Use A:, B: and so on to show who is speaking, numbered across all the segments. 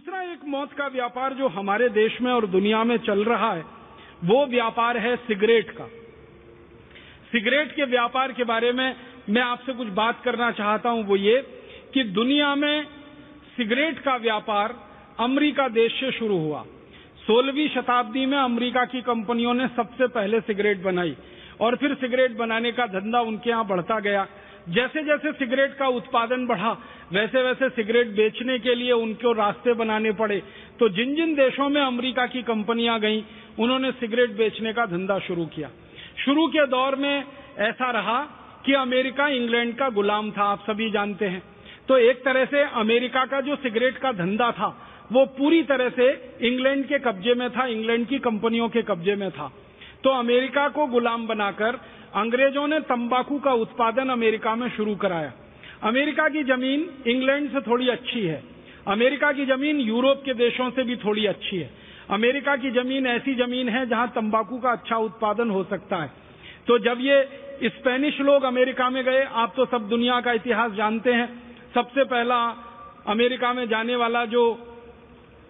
A: दूसरा एक मौत का व्यापार जो हमारे देश में और दुनिया में चल रहा है वो व्यापार है सिगरेट का। सिगरेट के व्यापार के बारे में मैं आपसे कुछ बात करना चाहता हूं। वो ये कि दुनिया में सिगरेट का व्यापार अमेरिका देश से शुरू हुआ। 16वीं शताब्दी में अमेरिका की कंपनियों ने सबसे पहले सिगरेट बनाई और फिर सिगरेट बनाने का धंधा उनके यहां बढ़ता गया। जैसे जैसे सिगरेट का उत्पादन बढ़ा वैसे वैसे सिगरेट बेचने के लिए उनको रास्ते बनाने पड़े। तो जिन जिन देशों में अमेरिका की कंपनियां गईं उन्होंने सिगरेट बेचने का धंधा शुरू किया। शुरू के दौर में ऐसा रहा कि अमेरिका इंग्लैंड का गुलाम था, आप सभी जानते हैं। तो एक तरह से अमेरिका का जो सिगरेट का धंधा था वो पूरी तरह से इंग्लैंड के कब्जे में था, इंग्लैंड की कंपनियों के कब्जे में था। तो अमेरिका को गुलाम बनाकर अंग्रेजों ने तंबाकू का उत्पादन अमेरिका में शुरू कराया। अमेरिका की जमीन इंग्लैंड से थोड़ी अच्छी है, अमेरिका की जमीन यूरोप के देशों से भी थोड़ी अच्छी है। अमेरिका की जमीन ऐसी जमीन है जहां तंबाकू का अच्छा उत्पादन हो सकता है। तो जब ये स्पेनिश लोग अमेरिका में गए, आप तो सब दुनिया का इतिहास जानते हैं, सबसे पहला अमेरिका में जाने वाला जो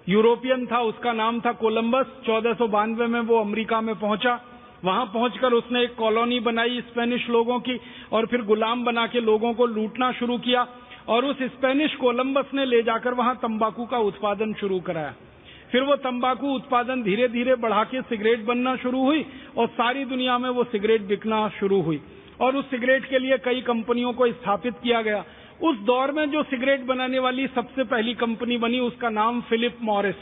A: यूरोपियन था उसका नाम था कोलंबस। 1492 में वो अमेरिका में पहुंचा। वहां पहुंचकर उसने एक कॉलोनी बनाई स्पेनिश लोगों की और फिर गुलाम बना के लोगों को लूटना शुरू किया। और उस स्पेनिश कोलंबस ने ले जाकर वहां तंबाकू का उत्पादन शुरू कराया। फिर वो तंबाकू उत्पादन धीरे धीरे बढ़ा के सिगरेट बनना शुरू हुई और सारी दुनिया में वो सिगरेट बिकना शुरू हुई और उस सिगरेट के लिए कई कंपनियों को स्थापित किया गया। उस दौर में जो सिगरेट बनाने वाली सबसे पहली कंपनी बनी उसका नाम फिलिप मॉरिस,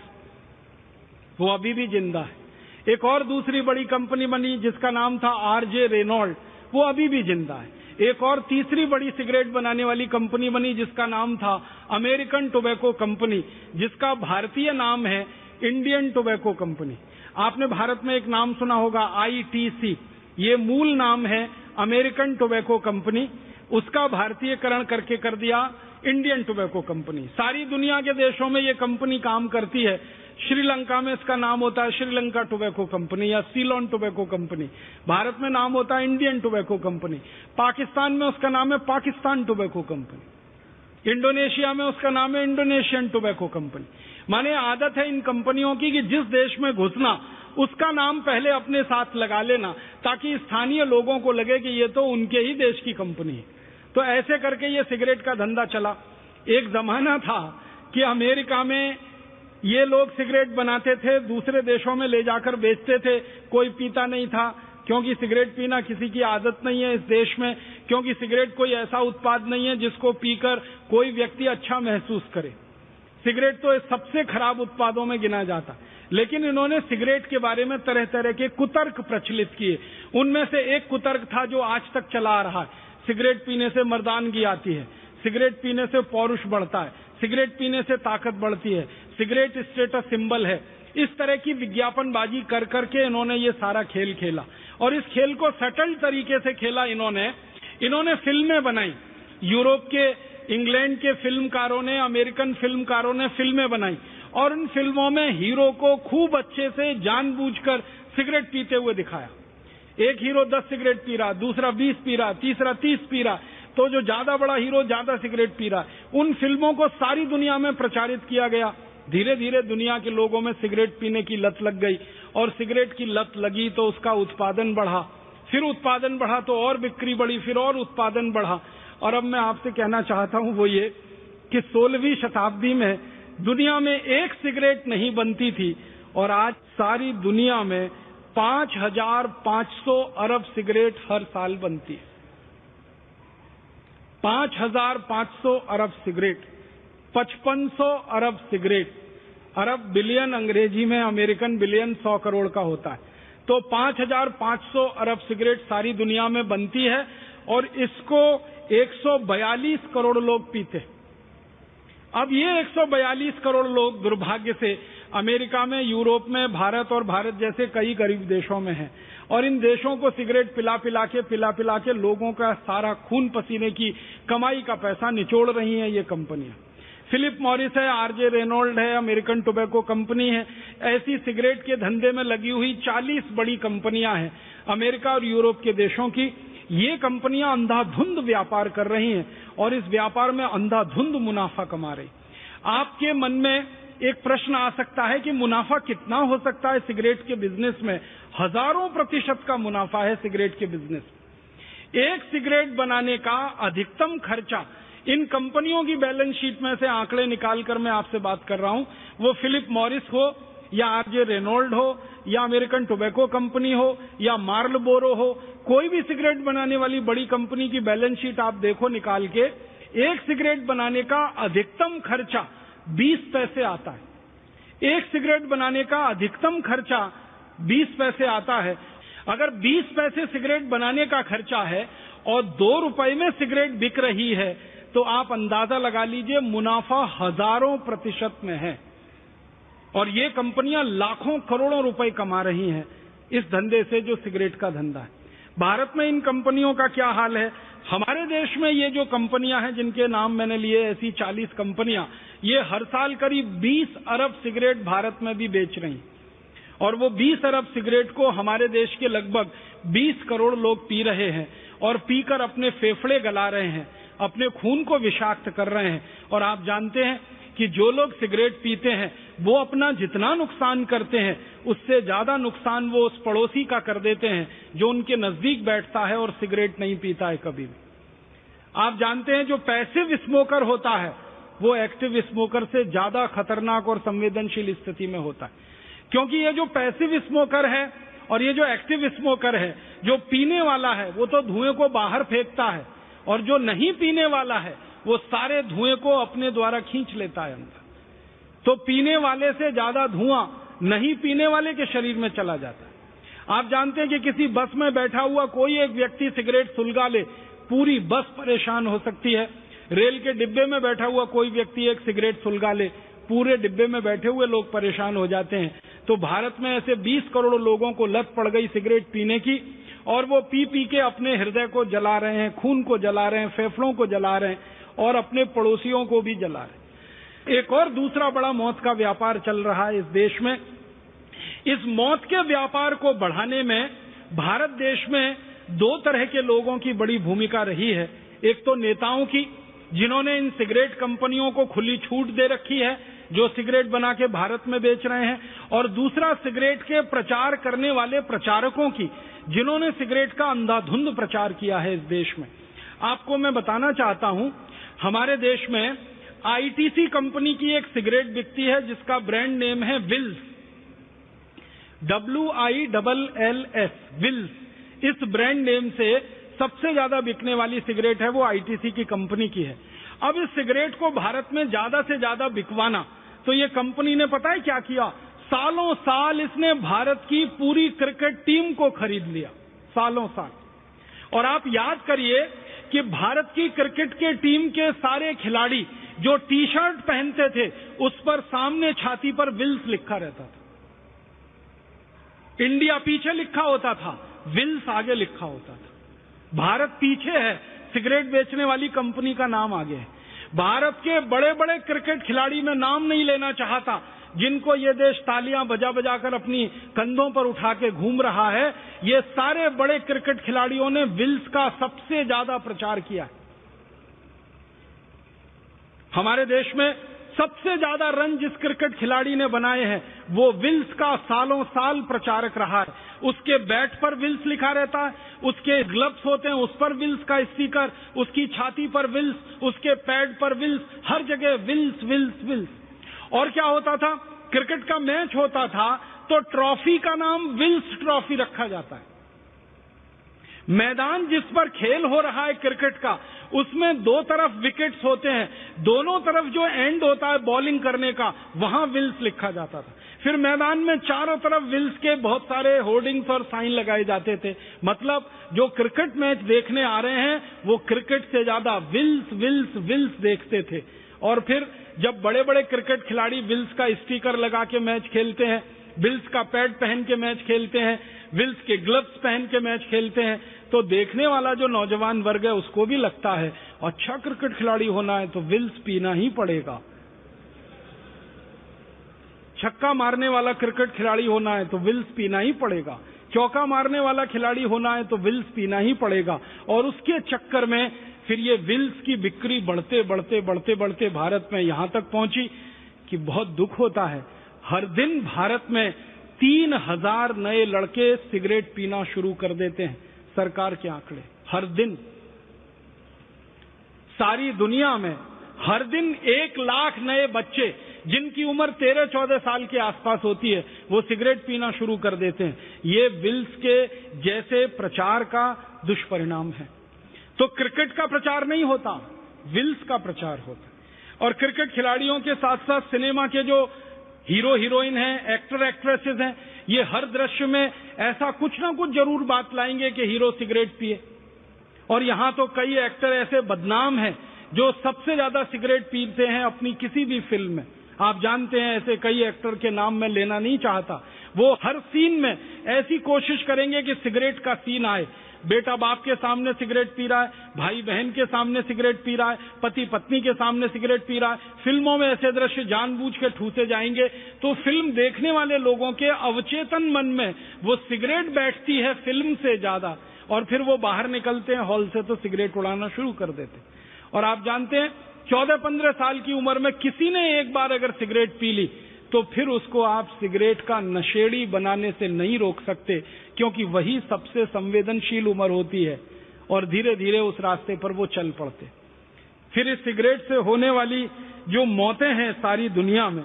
A: वो अभी भी जिंदा है। एक और दूसरी बड़ी कंपनी बनी जिसका नाम था आरजे रेनॉल्ड, वो अभी भी जिंदा है। एक और तीसरी बड़ी सिगरेट बनाने वाली कंपनी बनी जिसका नाम था अमेरिकन टोबैको कंपनी, जिसका भारतीय नाम है इंडियन टोबैको कंपनी। आपने भारत में एक नाम सुना होगा आईटीसी, ये मूल नाम है अमेरिकन टोबैको कंपनी, उसका भारतीयकरण करके कर दिया इंडियन टोबैको कंपनी। सारी दुनिया के देशों में ये कंपनी काम करती है। श्रीलंका में इसका नाम होता है श्रीलंका टोबैको कंपनी या सीलोन टोबैको कंपनी। भारत में नाम होता है इंडियन टोबैको कंपनी। पाकिस्तान में उसका नाम है पाकिस्तान टोबैको कंपनी। इंडोनेशिया में उसका नाम है इंडोनेशियन टोबैको कंपनी। माने आदत है इन कंपनियों की कि जिस देश में घुसना उसका नाम पहले अपने साथ लगा लेना ताकि स्थानीय लोगों को लगे कि ये तो उनके ही देश की कंपनी है। तो ऐसे करके ये सिगरेट का धंधा चला। एक जमाना था कि अमेरिका में ये लोग सिगरेट बनाते थे, दूसरे देशों में ले जाकर बेचते थे, कोई पीता नहीं था क्योंकि सिगरेट पीना किसी की आदत नहीं है इस देश में, क्योंकि सिगरेट कोई ऐसा उत्पाद नहीं है जिसको पीकर कोई व्यक्ति अच्छा महसूस करे। सिगरेट तो सबसे खराब उत्पादों में गिना जाता। लेकिन इन्होंने सिगरेट के बारे में तरह तरह के कुतर्क प्रचलित किए। उनमें से एक कुतर्क था जो आज तक चला आ रहा है, सिगरेट पीने से मर्दानगी आती है, सिगरेट पीने से पौरुष बढ़ता है, सिगरेट पीने से ताकत बढ़ती है, सिगरेट स्टेटस सिंबल है। इस तरह की विज्ञापनबाजी कर करके इन्होंने ये सारा खेल खेला और इस खेल को सटल तरीके से खेला। इन्होंने फिल्में बनाई। यूरोप के, इंग्लैंड के फिल्मकारों ने, अमेरिकन फिल्मकारों ने फिल्में बनाई और उन फिल्मों में हीरो को खूब अच्छे से जानबूझकर सिगरेट पीते हुए दिखाया। एक हीरो 10 सिगरेट पी रहा, दूसरा 20 पी रहा, तीसरा 30 पी रहा, तो जो ज्यादा बड़ा हीरो ज्यादा सिगरेट पी रहा। उन फिल्मों को सारी दुनिया में प्रचारित किया गया। धीरे धीरे दुनिया के लोगों में सिगरेट पीने की लत लग गई और सिगरेट की लत लगी तो उसका उत्पादन बढ़ा, फिर उत्पादन बढ़ा तो और बिक्री बढ़ी, फिर और उत्पादन बढ़ा। और अब मैं आपसे कहना चाहता हूं वो ये कि 16वीं शताब्दी में दुनिया में एक सिगरेट नहीं बनती थी और आज सारी दुनिया में 5,500 अरब सिगरेट हर साल बनती है। 5,500 अरब सिगरेट, 5500 अरब सिगरेट। अरब बिलियन अंग्रेजी में, अमेरिकन बिलियन 100 करोड़ का होता है। तो 5,500 अरब सिगरेट सारी दुनिया में बनती है और इसको 142 करोड़ लोग पीते। अब ये 142 करोड़ लोग दुर्भाग्य से अमेरिका में, यूरोप में, भारत और भारत जैसे कई गरीब देशों में हैं और इन देशों को सिगरेट पिला पिला के लोगों का सारा खून पसीने की कमाई का पैसा निचोड़ रही हैं ये कंपनियां। फिलिप मॉरिस है, आरजे रेनॉल्ड है, अमेरिकन टोबैको कंपनी है। ऐसी सिगरेट के धंधे में लगी हुई 40 बड़ी कंपनियां हैं अमेरिका और यूरोप के देशों की। ये कंपनियां अंधाधुंध व्यापार कर रही हैं और इस व्यापार में अंधाधुंध मुनाफा कमा रही। आपके मन में एक प्रश्न आ सकता है कि मुनाफा कितना हो सकता है सिगरेट के बिजनेस में। हजारों प्रतिशत का मुनाफा है सिगरेट के बिजनेस में। एक सिगरेट बनाने का अधिकतम खर्चा, इन कंपनियों की बैलेंस शीट में से आंकड़े निकालकर मैं आपसे बात कर रहा हूं, वो फिलिप मॉरिस हो या आरजे रेनॉल्ड हो या अमेरिकन टोबैको कंपनी हो या मार्लबोरो हो, कोई भी सिगरेट बनाने वाली बड़ी कंपनी की बैलेंस शीट आप देखो निकाल के, एक सिगरेट बनाने का अधिकतम खर्चा 20 पैसे आता है। एक सिगरेट बनाने का अधिकतम खर्चा 20 पैसे आता है। अगर 20 पैसे सिगरेट बनाने का खर्चा है और 2 रुपए में सिगरेट बिक रही है, तो आप अंदाजा लगा लीजिए मुनाफा हजारों प्रतिशत में है। और ये कंपनियां लाखों करोड़ों रुपए कमा रही हैं इस धंधे से, जो सिगरेट का धंधा है। भारत में इन कंपनियों का क्या हाल है? हमारे देश में ये जो कंपनियां हैं जिनके नाम मैंने लिए, ऐसी 40 कंपनियां, ये हर साल करीब 20 अरब सिगरेट भारत में भी बेच रही, और वो 20 अरब सिगरेट को हमारे देश के लगभग 20 करोड़ लोग पी रहे हैं, और पीकर अपने फेफड़े गला रहे हैं, अपने खून को विषाक्त कर रहे हैं। और आप जानते हैं कि जो लोग सिगरेट पीते हैं वो अपना जितना नुकसान करते हैं उससे ज्यादा नुकसान वो उस पड़ोसी का कर देते हैं जो उनके नजदीक बैठता है और सिगरेट नहीं पीता है कभी भी। आप जानते हैं जो पैसिव स्मोकर होता है वो एक्टिव स्मोकर से ज्यादा खतरनाक और संवेदनशील स्थिति में होता है, क्योंकि ये जो पैसिव स्मोकर है और ये जो एक्टिव स्मोकर है, जो पीने वाला है वो तो धुएं को बाहर फेंकता है, और जो नहीं पीने वाला है वो सारे धुएं को अपने द्वारा खींच लेता है अंदर। तो पीने वाले से ज्यादा धुआं नहीं पीने वाले के शरीर में चला जाता है। आप जानते हैं कि किसी बस में बैठा हुआ कोई एक व्यक्ति सिगरेट सुलगा ले, पूरी बस परेशान हो सकती है। रेल के डिब्बे में बैठा हुआ कोई व्यक्ति एक सिगरेट सुलगा ले, पूरे डिब्बे में बैठे हुए लोग परेशान हो जाते हैं। तो भारत में ऐसे 20 करोड़ लोगों को लत पड़ गई सिगरेट पीने की, और वो पी पी के अपने हृदय को जला रहे हैं, खून को जला रहे हैं, फेफड़ों को जला रहे हैं, और अपने पड़ोसियों को भी जला रहे हैं। एक और दूसरा बड़ा मौत का व्यापार चल रहा है इस देश में। इस मौत के व्यापार को बढ़ाने में भारत देश में 2 तरह के लोगों की बड़ी भूमिका रही है। एक तो नेताओं की, जिन्होंने इन सिगरेट कंपनियों को खुली छूट दे रखी है, जो सिगरेट बना के भारत में बेच रहे हैं, और दूसरा सिगरेट के प्रचार करने वाले प्रचारकों की, जिन्होंने सिगरेट का अंधाधुंध प्रचार किया है इस देश में। आपको मैं बताना चाहता हूं, हमारे देश में आईटीसी कंपनी की एक सिगरेट बिकती है जिसका ब्रांड नेम है विल्स, WILLS, विल्स। इस ब्रांड नेम से सबसे ज्यादा बिकने वाली सिगरेट है वो आईटीसी की कंपनी की है। अब इस सिगरेट को भारत में ज्यादा से ज्यादा बिकवाना, तो ये कंपनी ने पता है क्या किया? सालों साल इसने भारत की पूरी क्रिकेट टीम को खरीद लिया, सालों साल। और आप याद करिए कि भारत की क्रिकेट के टीम के सारे खिलाड़ी जो टी शर्ट पहनते थे उस पर सामने छाती पर विल्स लिखा रहता था। इंडिया पीछे लिखा होता था, विल्स आगे लिखा होता था। भारत पीछे है, सिगरेट बेचने वाली कंपनी का नाम आगे है। भारत के बड़े बड़े क्रिकेट खिलाड़ी, मैं नाम नहीं लेना चाहता, जिनको ये देश तालियां बजा बजा कर अपनी कंधों पर उठा के घूम रहा है, ये सारे बड़े क्रिकेट खिलाड़ियों ने विल्स का सबसे ज्यादा प्रचार किया। हमारे देश में सबसे ज्यादा रन जिस क्रिकेट खिलाड़ी ने बनाए हैं वो विल्स का सालों साल प्रचारक रहा है। उसके बैट पर विल्स लिखा रहता है, उसके ग्लव्स होते हैं उस पर विल्स का स्टिकर, उसकी छाती पर विल्स, उसके पैड पर विल्स, हर जगह विल्स विल्स विल्स। और क्या होता था? क्रिकेट का मैच होता था तो ट्रॉफी का नाम विल्स ट्रॉफी रखा जाता है। मैदान जिस पर खेल हो रहा है क्रिकेट का, उसमें 2 तरफ विकेट्स होते हैं, दोनों तरफ जो एंड होता है बॉलिंग करने का, वहां विल्स लिखा जाता था। फिर मैदान में चारों तरफ विल्स के बहुत सारे होर्डिंग्स और साइन लगाए जाते थे। मतलब जो क्रिकेट मैच देखने आ रहे हैं वो क्रिकेट से ज्यादा विल्स विल्स विल्स देखते थे। और फिर जब बड़े बड़े क्रिकेट खिलाड़ी विल्स का स्टिकर लगा के मैच खेलते हैं, विल्स का पैड पहन के मैच खेलते हैं, विल्स के ग्लव्स पहन के मैच खेलते हैं, तो देखने वाला जो नौजवान वर्ग है उसको भी लगता है अच्छा क्रिकेट खिलाड़ी होना है तो विल्स पीना ही पड़ेगा। छक्का मारने वाला क्रिकेट खिलाड़ी होना है तो विल्स पीना ही पड़ेगा। चौका मारने वाला खिलाड़ी होना है तो विल्स पीना ही पड़ेगा। और उसके चक्कर में फिर ये विल्स की बिक्री बढ़ते बढ़ते बढ़ते बढ़ते भारत में यहां तक पहुंची कि बहुत दुख होता है, हर दिन भारत में 3000 नए लड़के सिगरेट पीना शुरू कर देते हैं, सरकार के आंकड़े। हर दिन सारी दुनिया में हर दिन 1 लाख नए बच्चे जिनकी उम्र 13-14 साल के आसपास होती है, वो सिगरेट पीना शुरू कर देते हैं। ये विल्स के जैसे प्रचार का दुष्परिणाम है। तो क्रिकेट का प्रचार नहीं होता, विल्स का प्रचार होता है। और क्रिकेट खिलाड़ियों के साथ साथ सिनेमा के जो हीरो हीरोइन हैं, एक्टर एक्ट्रेसेस हैं, ये हर दृश्य में ऐसा कुछ ना कुछ जरूर बात लाएंगे कि हीरो सिगरेट पिए। और यहां तो कई एक्टर ऐसे बदनाम हैं जो सबसे ज्यादा सिगरेट पीते हैं अपनी किसी भी फिल्म में। आप जानते हैं ऐसे कई एक्टर के नाम मैं लेना नहीं चाहता। वो हर सीन में ऐसी कोशिश करेंगे कि सिगरेट का सीन आए। बेटा बाप के सामने सिगरेट पी रहा है, भाई बहन के सामने सिगरेट पी रहा है, पति पत्नी के सामने सिगरेट पी रहा है। फिल्मों में ऐसे दृश्य जानबूझ के ठूसे जाएंगे तो फिल्म देखने वाले लोगों के अवचेतन मन में वो सिगरेट बैठती है फिल्म से ज्यादा, और फिर वो बाहर निकलते हैं हॉल से तो सिगरेट उड़ाना शुरू कर देते। और आप जानते हैं 14-15 साल की उम्र में किसी ने एक बार अगर सिगरेट पी ली तो फिर उसको आप सिगरेट का नशेड़ी बनाने से नहीं रोक सकते, क्योंकि वही सबसे संवेदनशील उम्र होती है और धीरे धीरे उस रास्ते पर वो चल पड़ते। फिर इस सिगरेट से होने वाली जो मौतें हैं सारी दुनिया में,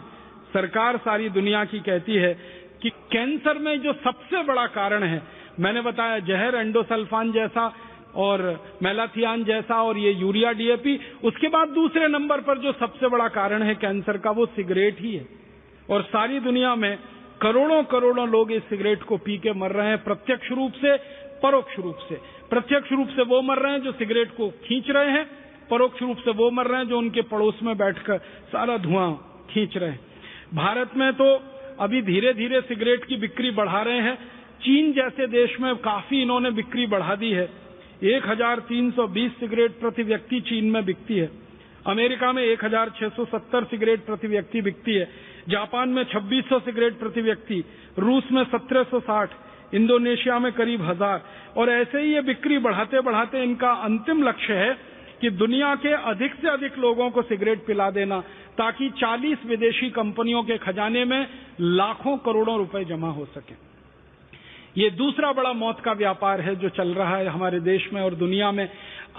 A: सरकार सारी दुनिया की कहती है कि कैंसर में जो सबसे बड़ा कारण है, मैंने बताया जहर, एंडोसल्फान जैसा और मेलाथियान जैसा और ये यूरिया डीएपी, उसके बाद दूसरे नंबर पर जो सबसे बड़ा कारण है कैंसर का वो सिगरेट ही है। और सारी दुनिया में करोड़ों करोड़ों लोग इस सिगरेट को पी के मर रहे हैं, प्रत्यक्ष रूप से, परोक्ष रूप से। प्रत्यक्ष रूप से वो मर रहे हैं जो सिगरेट को खींच रहे हैं, परोक्ष रूप से वो मर रहे हैं जो उनके पड़ोस में बैठकर सारा धुआं खींच रहे हैं। भारत में तो अभी धीरे धीरे सिगरेट की बिक्री बढ़ा रहे हैं। चीन जैसे देश में काफी इन्होंने बिक्री बढ़ा दी है। 1320 सिगरेट प्रति व्यक्ति चीन में बिकती है। अमेरिका में 1670 सिगरेट प्रति व्यक्ति बिकती है। जापान में 2600 सिगरेट प्रति व्यक्ति, रूस में 1760, इंडोनेशिया में करीब 1000। और ऐसे ही ये बिक्री बढ़ाते बढ़ाते इनका अंतिम लक्ष्य है कि दुनिया के अधिक से अधिक लोगों को सिगरेट पिला देना, ताकि 40 विदेशी कंपनियों के खजाने में लाखों करोड़ों रुपए जमा हो सके। ये दूसरा बड़ा मौत का व्यापार है जो चल रहा है हमारे देश में और दुनिया में।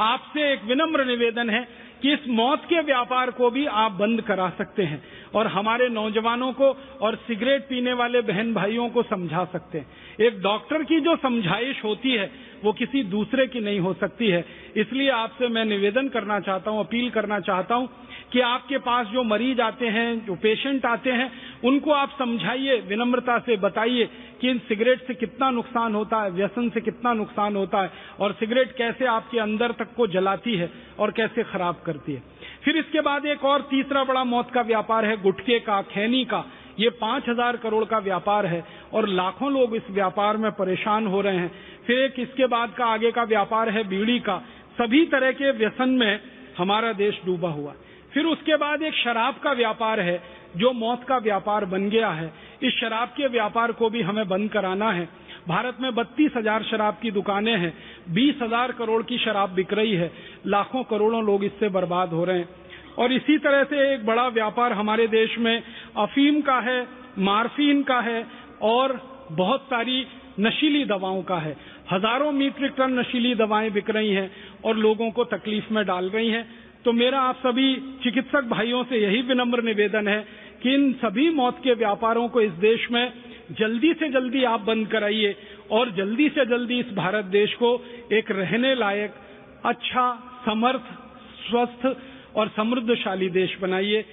A: आपसे एक विनम्र निवेदन है कि इस मौत के व्यापार को भी आप बंद करा सकते हैं और हमारे नौजवानों को और सिगरेट पीने वाले बहन भाइयों को समझा सकते हैं। एक डॉक्टर की जो समझाइश होती है वो किसी दूसरे की नहीं हो सकती है। इसलिए आपसे मैं निवेदन करना चाहता हूं, अपील करना चाहता हूं कि आपके पास जो मरीज आते हैं, जो पेशेंट आते हैं, उनको आप समझाइए, विनम्रता से बताइए कि इन सिगरेट से कितना नुकसान होता है, व्यसन से कितना नुकसान होता है और सिगरेट कैसे आपके अंदर तक को जलाती है और कैसे खराब करती है। फिर इसके बाद एक और तीसरा बड़ा मौत का व्यापार है गुटखे का, खैनी का। ये 5000 करोड़ का व्यापार है और लाखों लोग इस व्यापार में परेशान हो रहे हैं। फिर एक इसके बाद का आगे का व्यापार है बीड़ी का। सभी तरह के व्यसन में हमारा देश डूबा हुआ। फिर उसके बाद एक शराब का व्यापार है जो मौत का व्यापार बन गया है। इस शराब के व्यापार को भी हमें बंद कराना है। भारत में 32,000 शराब की दुकानें हैं, 20,000 करोड़ की शराब बिक रही है, लाखों करोड़ों लोग इससे बर्बाद हो रहे हैं। और इसी तरह से एक बड़ा व्यापार हमारे देश में अफीम का है, मार्फीन का है और बहुत सारी नशीली दवाओं का है। हजारों मीट्रिक टन नशीली दवाएं बिक रही हैं और लोगों को तकलीफ में डाल रही हैं। तो मेरा आप सभी चिकित्सक भाइयों से यही विनम्र निवेदन है कि इन सभी मौत के व्यापारों को इस देश में जल्दी से जल्दी आप बंद कराइए और जल्दी से जल्दी इस भारत देश को एक रहने लायक, अच्छा, समर्थ, स्वस्थ और समृद्धशाली देश बनाइए।